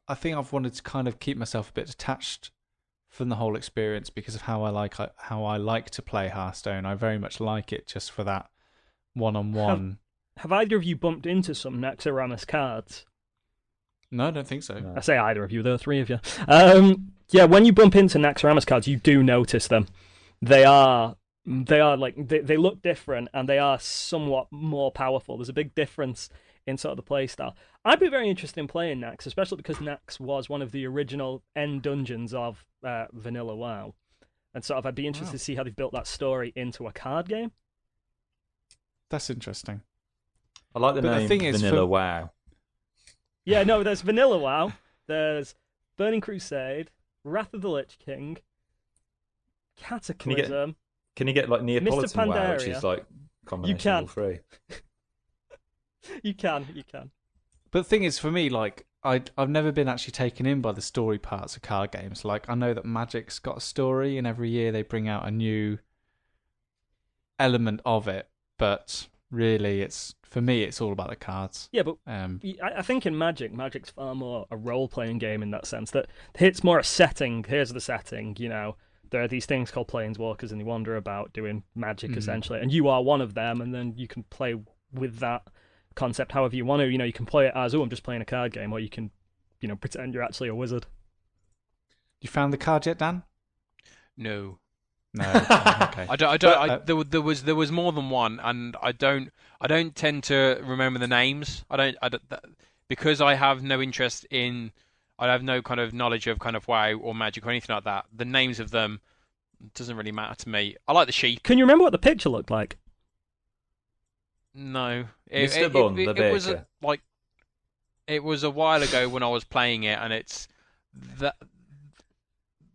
I think I've wanted to kind of keep myself a bit detached from the whole experience because of how I like to play Hearthstone. I very much like it just for that one-on-one. Have either of you bumped into some Naxxramas cards? No, I don't think so. No. I say either of you. There are 3 of you. When you bump into Naxxramas cards, you do notice them. They are like they look different, and they are somewhat more powerful. There's a big difference in sort of the play style. I'd be very interested in playing Nax, especially because Nax was one of the original end dungeons of Vanilla WoW, and sort of I'd be interested to see how they've built that story into a card game. That's interesting. I like the name Vanilla WoW. Yeah, no, there's Vanilla WoW, there's Burning Crusade, Wrath of the Lich King, Cataclysm, Can you get like Neapolitan WoW, which is like combination of all three? You can. But the thing is, for me, like I've never been actually taken in by the story parts of card games. Like I know that Magic's got a story, and every year they bring out a new element of it. But really, for me, it's all about the cards. Yeah, but I think in Magic's far more a role-playing game in that sense. That it's more a setting. Here's the setting. There are these things called planeswalkers, and they wander about doing magic essentially, and you are one of them. And then you can play with that concept however you want to. You can play it as, I'm just playing a card game, or you can, pretend you're actually a wizard. You found the card yet, Dan? No. Okay. There was more than one, and I don't tend to remember the names. Because I have no interest in. I have no kind of knowledge of kind of WoW or Magic or anything like that. The names of them doesn't really matter to me. I like the sheep. Can you remember what the picture looked like? No, Mr. Bun, the baker. It was a while ago when I was playing it, and it's that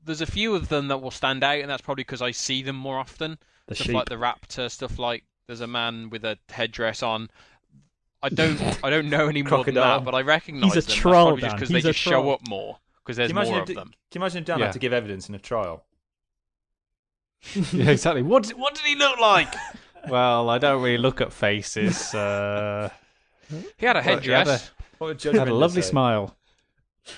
there's a few of them that will stand out, and that's probably because I see them more often. Stuff like the raptor, stuff like there's a man with a headdress on. I don't know any more than that, but I recognise them. He's a troll, just because they just show up more because there's more of them. Can you imagine if Dan had to give evidence in a trial? Yeah, exactly. What did he look like? Well, I don't really look at faces. He had a headdress. Had a lovely smile.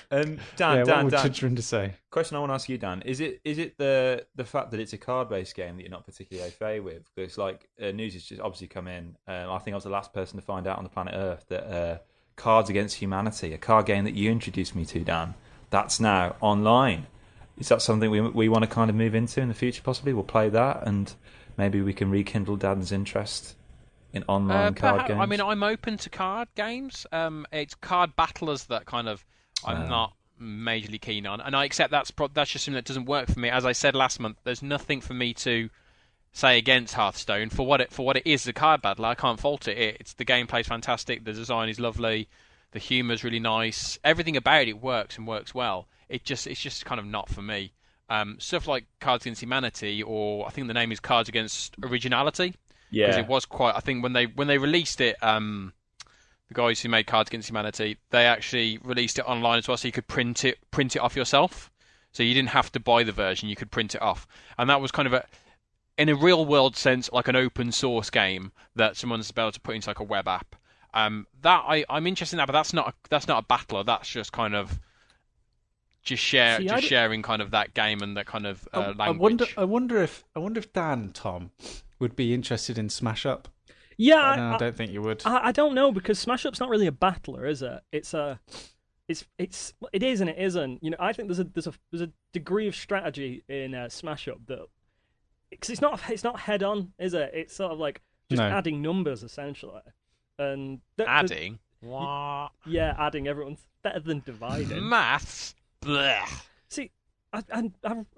Dan, what would Judgment say? Question I want to ask you, Dan: Is it the fact that it's a card-based game that you're not particularly au fait with? Because news has just obviously come in. I think I was the last person to find out on the planet Earth that Cards Against Humanity, a card game that you introduced me to, Dan, that's now online. Is that something we want to kind of move into in the future? Possibly, we'll play that, and maybe we can rekindle Dan's interest in online card games. I mean, I'm open to card games. It's card battlers that kind of. I'm not majorly keen on, and I accept that's just something that doesn't work for me. As I said last month, there's nothing for me to say against Hearthstone for what it is. A card battler, I can't fault it. It's the gameplay's fantastic, the design is lovely, the humor's really nice. Everything about it works and works well. It's just kind of not for me. Stuff like Cards Against Humanity, or I think the name is Cards Against Originality. Yeah, because it was quite. I think when they released it. The guys who made Cards Against Humanity, they actually released it online as well, so you could print it off yourself. So you didn't have to buy the version; you could print it off, and that was kind of in a real world sense, like an open source game that someone's able to put into like a web app. That I'm interested in that, but that's not a battler. That's just kind of sharing kind of that game and that kind of language. I wonder if Dan and Tom would be interested in Smash Up. Yeah, no, I don't think you would. I don't know, because Smash Up's not really a battler, is it? It is and it isn't. I think there's a degree of strategy in Smash Up that, because it's not head on, is it? It's sort of like just adding numbers essentially, and adding. Yeah, adding. Everyone's better than dividing. Maths. Blech. See, I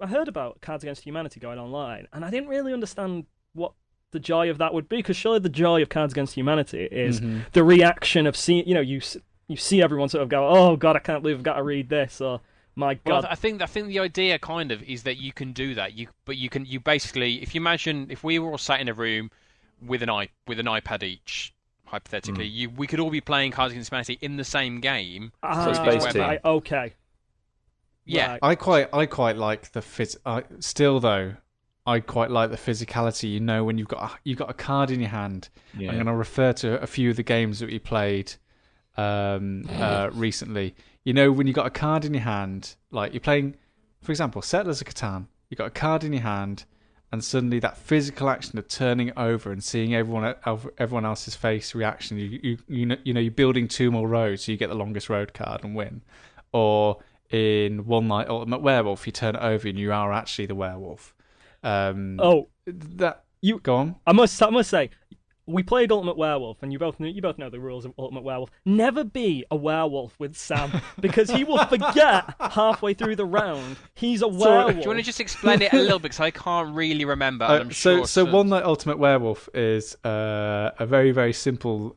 heard about Cards Against Humanity going online, and I didn't really understand what the joy of that would be, because surely the joy of Cards Against Humanity is the reaction of seeing, you see everyone sort of go, oh god, I can't believe I've got to read this, or my god. Well, I think the idea kind of is that you can do that. You basically, if you imagine if we were all sat in a room with an iPad each, hypothetically, we could all be playing Cards Against Humanity in the same game. Right, okay. Yeah, right. I quite like the still though. I quite like the physicality. When you've got a card in your hand. Yeah. I'm going to refer to a few of the games that we played recently. When you've got a card in your hand, like you're playing, for example, Settlers of Catan. You've got a card in your hand, and suddenly that physical action of turning it over and seeing everyone else's face reaction. You're building two more roads, so you get the longest road card and win. Or in One Night Ultimate Werewolf, you turn it over and you are actually the werewolf. Go on. I must say, we played Ultimate Werewolf, and you both know the rules of Ultimate Werewolf. Never be a werewolf with Sam, because he will forget halfway through the round he's a werewolf. Do you want to just explain it a little bit, because I can't really remember? I'm sure. So One Night Ultimate Werewolf is a very, very simple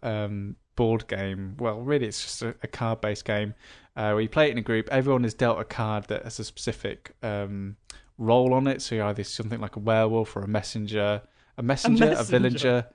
board game. Well, really, it's just a card-based game where you play it in a group. Everyone is dealt a card that has a specific role on it. So you're either something like a werewolf or a messenger, a villager,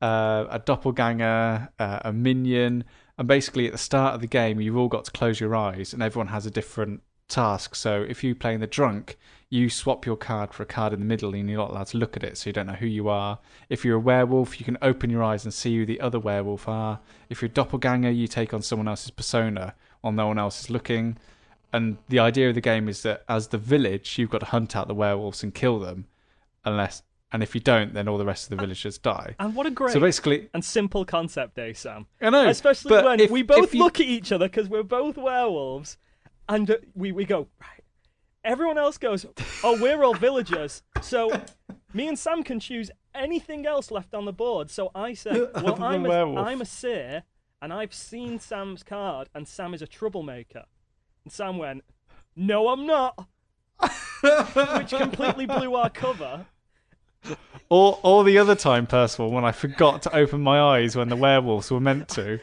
a doppelganger, a minion. And basically at the start of the game, you've all got to close your eyes and everyone has a different task. So if you're playing the drunk, you swap your card for a card in the middle and you're not allowed to look at it, so you don't know who you are. If you're a werewolf, you can open your eyes and see who the other werewolf are. If you're a doppelganger, you take on someone else's persona while no one else is looking. And the idea of the game is that as the village, you've got to hunt out the werewolves and kill them, and if you don't, then all the rest of the villagers die. And what a great and simple concept, Sam. I know. Especially when we both look at each other because we're both werewolves, and we go, right. Everyone else goes, oh, we're all villagers, so me and Sam can choose anything else left on the board. So I said, well, I'm a seer, and I've seen Sam's card, and Sam is a troublemaker. And Sam went, no, I'm not. Which completely blew our cover. Or the other time, Percival, when I forgot to open my eyes when the werewolves were meant to.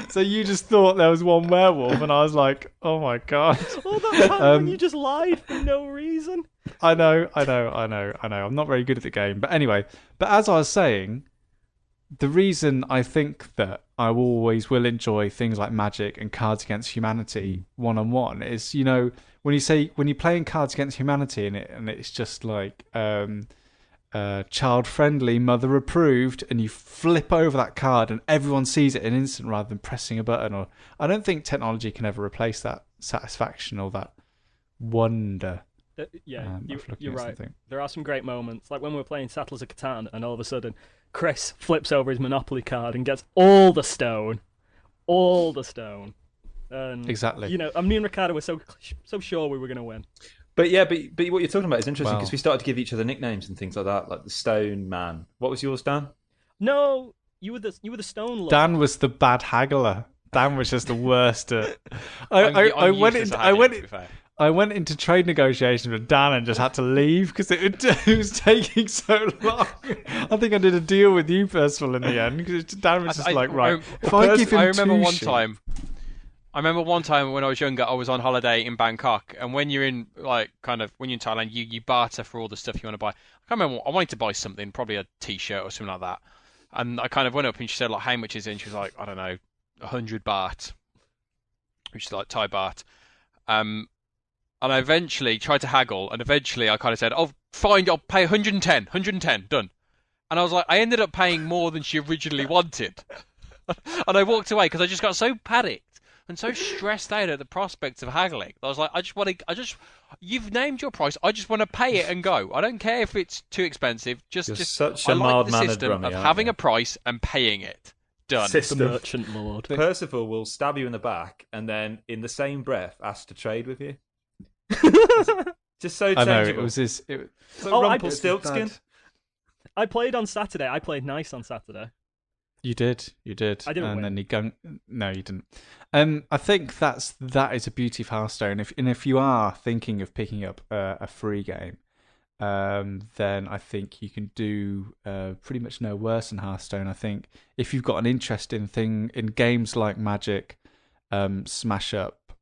So you just thought there was one werewolf, and I was like, oh my god. All that time when you just lied for no reason. I know. I'm not very good at the game. But anyway, as I was saying, the reason I think that I always will enjoy things like Magic and Cards Against Humanity one-on-one is, when you're playing Cards Against Humanity and it's just like child-friendly, mother-approved, and you flip over that card and everyone sees it in an instant rather than pressing a button. Or I don't think technology can ever replace that satisfaction or that wonder. You're right. There are some great moments, like when we were playing Settlers of Catan, and all of a sudden Chris flips over his Monopoly card and gets all the stone. And, exactly. Me and Ricardo were so sure we were going to win. But what you're talking about is interesting because we started to give each other nicknames and things like that, like the Stone Man. What was yours, Dan? No, you were the Stone Lord. Dan was the bad haggler. Dan was just the worst at. I went into trade negotiations with Dan and just had to leave because it was taking so long. I think I did a deal with you, Percival, in the end because Dan was just right. I remember one time when I was younger, I was on holiday in Bangkok, and when you're in when you're in Thailand, you barter for all the stuff you want to buy. I can't remember. I wanted to buy something, probably a T-shirt or something like that, and I kind of went up and she said, how much is it? And she was like, I don't know, 100 baht, which is like Thai baht. And I eventually tried to haggle, and eventually I kind of said, oh, fine, I'll pay 110, done. And I was like, I ended up paying more than she originally wanted, and I walked away because I just got so panicked and so stressed out at the prospect of haggling. I was like, you've named your price. I just want to pay it and go. I don't care if it's too expensive. Just such I a like the mild-mannered system rummy, of having a price and paying it. Done. The merchant lord. Percival will stab you in the back and then, in the same breath, ask to trade with you. Just so changeable. I know, it was this. Rumpelstiltskin. I played on Saturday. I played nice on Saturday. You did. I didn't win. Then no, you didn't. I think that is a beauty of Hearthstone. If you are thinking of picking up a free game, then I think you can do pretty much no worse than Hearthstone. I think if you've got an interest in games like Magic, Smash Up,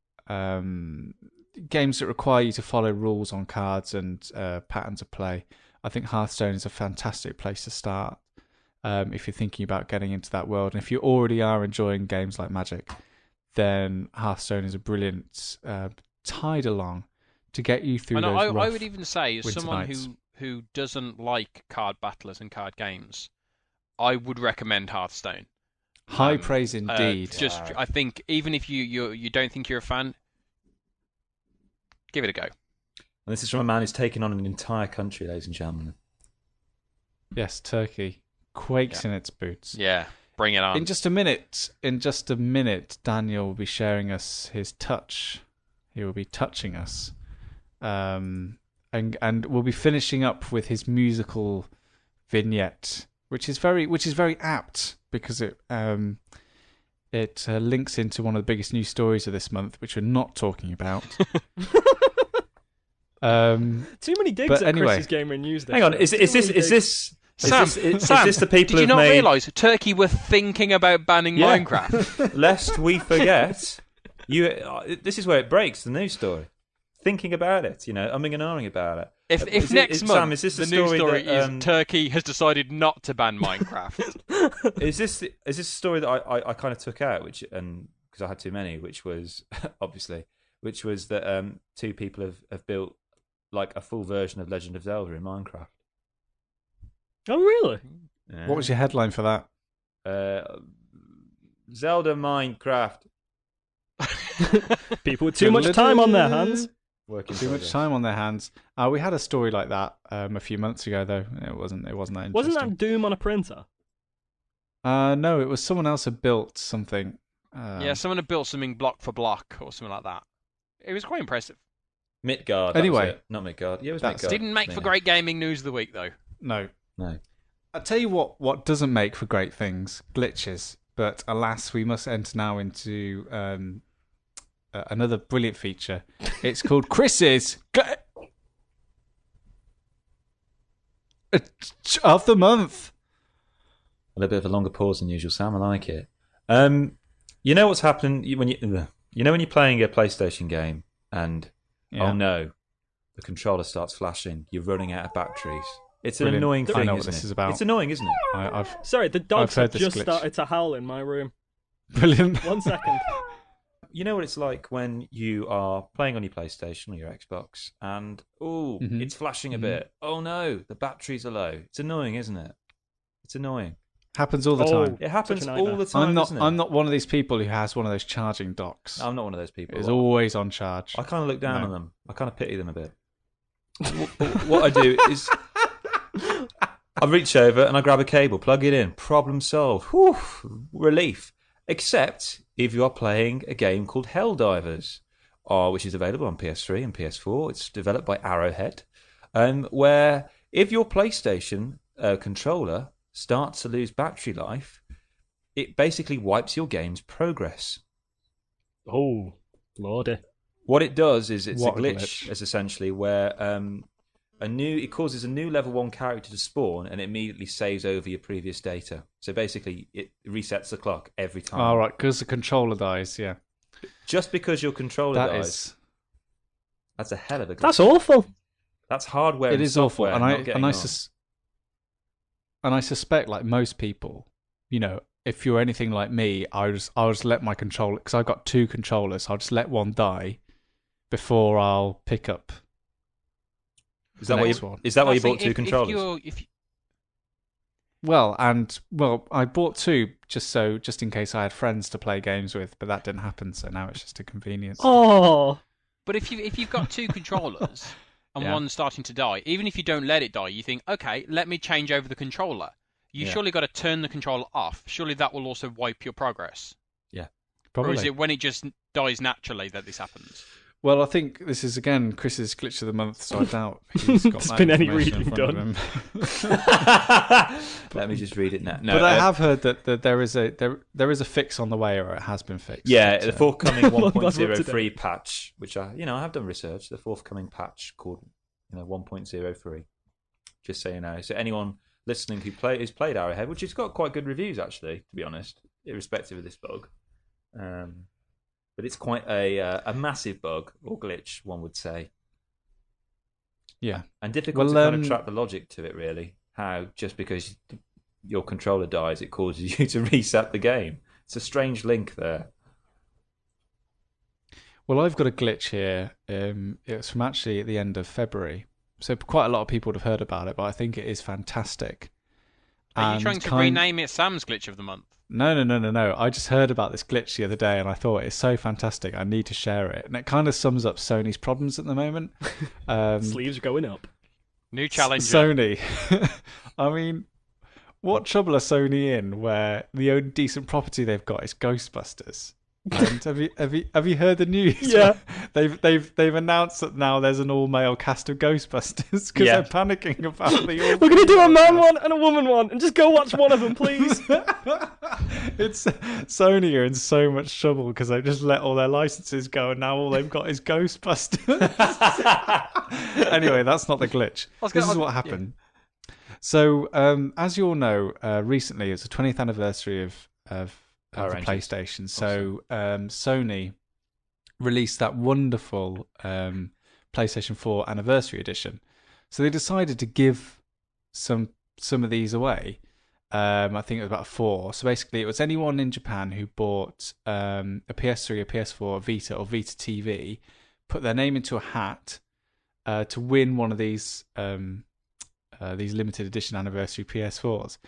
games that require you to follow rules on cards and patterns of play, I think Hearthstone is a fantastic place to start. If you're thinking about getting into that world, and if you already are enjoying games like Magic, then Hearthstone is a brilliant tide along to get you through those rough I would even say, as someone nights. who doesn't like card battlers and card games, I would recommend Hearthstone. High praise indeed. I think even if you don't think you're a fan, give it a go. And this is from a man who's taken on an entire country, ladies and gentlemen. Yes, Turkey quakes in its boots. Yeah, bring it on. In just a minute, Daniel will be sharing us his touch. He will be touching us, and we'll be finishing up with his musical vignette, which is very apt because it links into one of the biggest news stories of this month, which we're not talking about. Too many digs at Chris's Gamer News. Hang on, is this Sam, is this the people did you who've not made... realise Turkey were thinking about banning Minecraft? Lest we forget, this is where it breaks, the news story. Thinking about it, umming and ahhing about it. If next month Sam, is this the story news story that, is Turkey has decided not to ban Minecraft. is this a story that I kind of took out, because I had too many, which was that two people have built like a full version of Legend of Zelda in Minecraft. Oh, really? Yeah. What was your headline for that? Zelda Minecraft. People with too much time on their hands. Too much time on their hands. We had a story like that a few months ago, though. It wasn't that interesting. Wasn't that Doom on a printer? No, it was someone else had built something. Yeah, someone had built something block for block or something like that. It was quite impressive. Midgard. Anyway, not Midgard. Yeah, it was That's- Midgard. Didn't make for great gaming news of the week, though. No. No. I'll tell you what doesn't make for great things, glitches. But alas, we must enter now into another brilliant feature. It's called Chris's of the month. A little bit of a longer pause than usual, Sam. I like it. You know what's happening when you're playing a PlayStation game and oh no, the controller starts flashing. You're running out of batteries. It's an annoying thing. I know what isn't this it? is about. It's annoying, isn't it? Sorry, the dogs heard have this just glitch. started to howl in my room. Brilliant. 1 second. You know what it's like when you are playing on your PlayStation or your Xbox and it's flashing a bit. Oh no, the batteries are low. It's annoying, isn't it? It's annoying. Happens all the time. It happens such a nightmare. all the time. doesn't it? I'm not one of these people who has one of those charging docks. I'm not one of those people. It's always on charge. I kind of look down on them. I kind of pity them a bit. What I do is I reach over and I grab a cable, plug it in, problem solved. Whew, relief. Except if you are playing a game called Helldivers, which is available on PS3 and PS4. It's developed by Arrowhead, where if your PlayStation controller starts to lose battery life, it basically wipes your game's progress. Oh, lordy. What it does is it's What a a glitch, glitch. is essentially where it causes a new level 1 character to spawn and it immediately saves over your previous data. So basically, it resets the clock every time. All right, because the controller dies. Yeah, Just because your controller that dies, is. that's a hell of a glitch. That's awful. That's hardware. It and is awful, software and not getting on. I suspect, like most people, if you're anything like me, I'll just let my controller, because I've got two controllers. I'll just let one die before I'll pick up. Is that why you bought two controllers? Well, I bought two just in case I had friends to play games with, but that didn't happen. So now it's just a convenience. Oh, But if you've got two controllers and Yeah. one's starting to die, even if you don't let it die, you think, okay, let me change over the controller. You surely got to turn the controller off. Surely that will also wipe your progress. Yeah, Probably. Or is it when it just dies naturally that this happens? Well, I think this is again Chris's glitch of the month, so I doubt he's got There's that been any information in reading front of him. Let me just read it now. No, But I have heard that there is a fix on the way, or it has been fixed. Yeah, But, the forthcoming Well, that's up to 1.03 patch, which I have done research. The forthcoming patch called 1.03. Just so you know. So anyone listening who's played Arrowhead, which has got quite good reviews actually, to be honest, irrespective of this bug. But it's quite a massive bug or glitch, one would say. yeah. And difficult to kind of track the logic to it, really. How just because your controller dies, it causes you to reset the game. It's a strange link there. Well, I've got a glitch here. It's from actually at the end of February, so quite a lot of people would have heard about it. But I think it is fantastic. Are you And trying to rename it Sam's Glitch of the Month? No. I just heard about this glitch the other day, and I thought it's so fantastic. I need to share it, and it kind of sums up Sony's problems at the moment. sleeves are going up. New challenger. Sony. I mean, what trouble are Sony in where the only decent property they've got is Ghostbusters? And have you heard the news? Yeah. they've announced that now there's an all-male cast of Ghostbusters because they're panicking about the all. We're going to do a man one and a woman one, and just go watch one of them, please. It's Sony are in so much trouble because they just let all their licenses go, and now all they've got is Ghostbusters. Anyway, that's not the glitch. This is what happened. So, as you all know, recently it's the 20th anniversary of the PlayStation. So, Sony released that wonderful PlayStation 4 Anniversary Edition. So they decided to give some of these away. I think it was about 4. So basically, it was anyone in Japan who bought a PS3, a PS4, a Vita, or Vita TV, put their name into a hat to win one of these limited edition anniversary PS4s.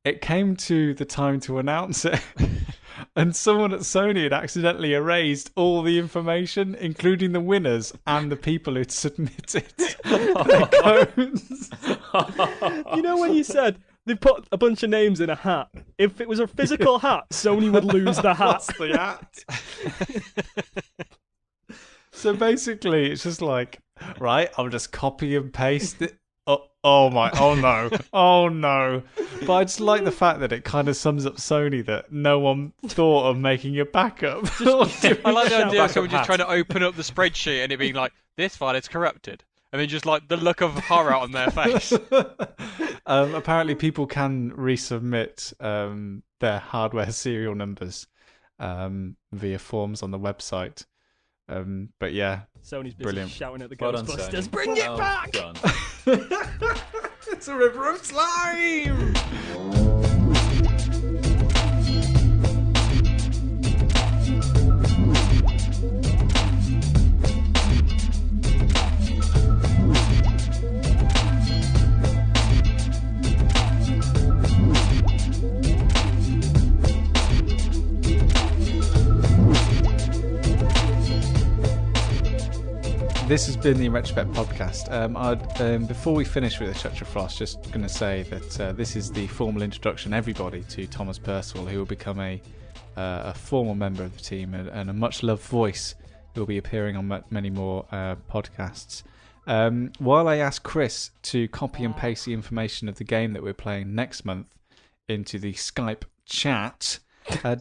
It came to the time to announce it, and someone at Sony had accidentally erased all the information, including the winners and the people who'd submitted their codes. You know when you said they put a bunch of names in a hat? If it was a physical hat, Sony would lose the hat. Lost the hat. So basically, it's just like, right, I'll just copy and paste it. Oh no. But I just like the fact that it kind of sums up Sony that no one thought of making a backup. I like the idea of someone just trying to open up the spreadsheet and it being like, this file is corrupted. And then just like the look of horror on their face. Apparently people can resubmit their hardware serial numbers via forms on the website. But yeah, Sony's busy brilliant. Shouting at the Well Ghostbusters, bring it back! It's a river of slime! This has been the InRetroSpect podcast. Before we finish with the Touch of Frost, just going to say that this is the formal introduction, everybody, to Thomas Percival, who will become a formal member of the team and a much-loved voice who will be appearing on many more podcasts. While I ask Chris to copy and paste the information of the game that we're playing next month into the Skype chat,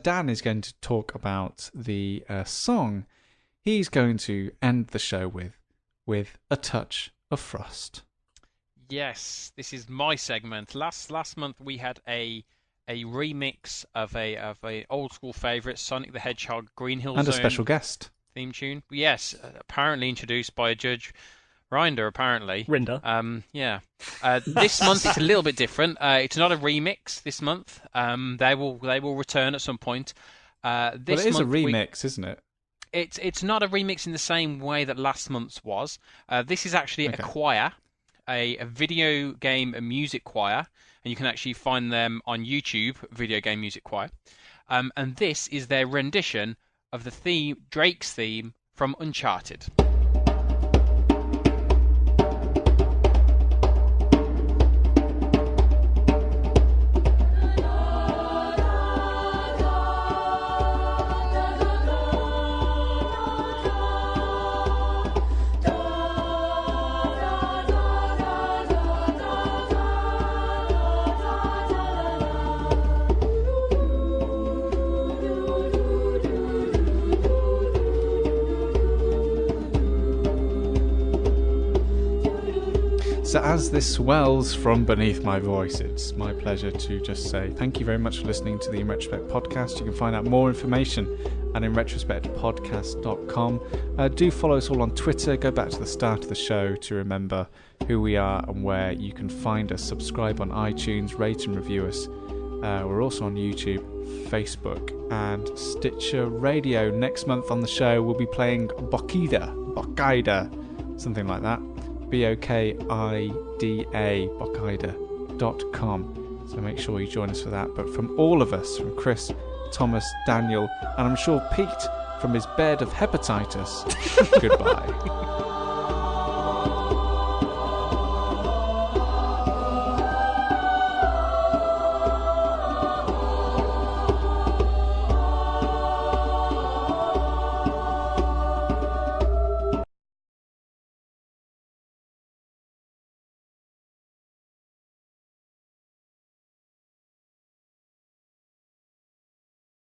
Dan is going to talk about the song he's going to end the show with A Touch of Frost. Yes, this is my segment. Last month we had a remix of a old school favourite, Sonic the Hedgehog Green Hill Zone, and a special guest theme tune. Yes, apparently introduced by Judge Rinder. Apparently, yeah. This month it's a little bit different. It's not a remix this month. They will return at some point. But it is a remix, isn't it? It's not a remix in the same way that last month's was. This is actually a choir, a video game and music choir, and you can actually find them on YouTube, Video Game Music Choir. And this is their rendition of the theme, Drake's theme from Uncharted. So as this swells from beneath my voice, it's my pleasure to just say thank you very much for listening to the InRetroSpect podcast. You can find out more information at InRetroSpectPodcast.com. Do follow us all on Twitter. Go back to the start of the show to remember who we are and where you can find us. Subscribe on iTunes, rate and review us. We're also on YouTube, Facebook and Stitcher Radio. Next month on the show we'll be playing Bokida, something like that. Bokida, Bokida.com. So make sure you join us for that. But from all of us, from Chris, Thomas, Daniel, and I'm sure Pete from his bed of hepatitis, goodbye.